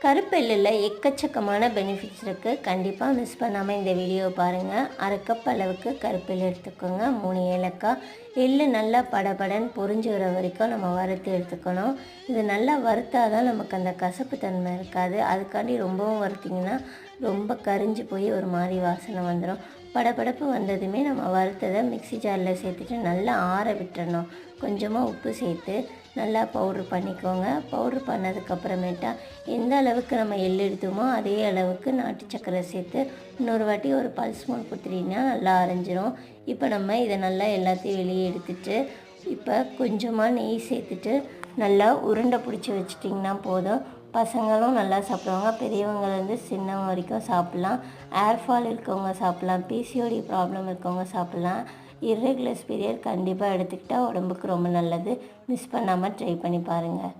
கருப்பெல்லில் எக்கச்சக்கமான பெனிஃபிட்ஸ் இருக்குது. கண்டிப்பாக மிஸ் பண்ணாமல் இந்த வீடியோவை பாருங்கள். அரை கப் அளவுக்கு கருப்பெல் எடுத்துக்கோங்க. 3 ஏலக்காய். எள்ளு நல்லா படபடன்னு பொரிஞ்சு வர வரைக்கும் நம்ம வறுத்து எடுத்துக்கணும். இது நல்லா வறுத்தால் தான் நமக்கு அந்த கசப்பு தன்மை இருக்காது. அதுக்காண்டி ரொம்பவும் வறுத்திங்கன்னா ரொம்ப கரிஞ்சு போய் ஒரு மாதிரி வாசனை வந்துடும். படபடப்பு வந்ததுமே நம்ம வறுத்ததை மிக்ஸி ஜாரில் சேர்த்துட்டு நல்லா ஆற விட்டுறணும். கொஞ்சமாக உப்பு சேர்த்து நல்லா பவுட்ரு பண்ணிக்கோங்க. பவுட்ரு பண்ணதுக்கப்புறமேட்டா எந்த அளவுக்கு நம்ம எள் எடுத்தோமோ அதே அளவுக்கு நாட்டு சர்க்கரை சேர்த்து இன்னொரு வாட்டி ஒரு பல்ஸ் மோட் கொடுத்துட்டிங்கன்னா நல்லா அரைஞ்சிரும். இப்போ நம்ம இதை நல்லா எல்லாத்தையும் வெளியே எடுத்துட்டு இப்போ கொஞ்சமாக நெய் சேர்த்துட்டு நல்லா உருண்டை பிடிச்சி வச்சிட்டிங்கன்னா போதும். பசங்களும் நல்லா சாப்பிடுவாங்க. பெரியவங்கலேருந்து சின்னவங்க வரைக்கும் சாப்பிட்லாம். ஏர்ஃபால் இருக்கவங்க சாப்பிட்லாம். பிசிஓடி ப்ராப்ளம் இருக்கவங்க சாப்பிட்லாம். இர்ரெகுலர் பீரியட் கண்டிப்பாக எடுத்துக்கிட்டால் உடம்புக்கு ரொம்ப நல்லது. மிஸ் பண்ணாமல் ட்ரை பண்ணி பாருங்கள்.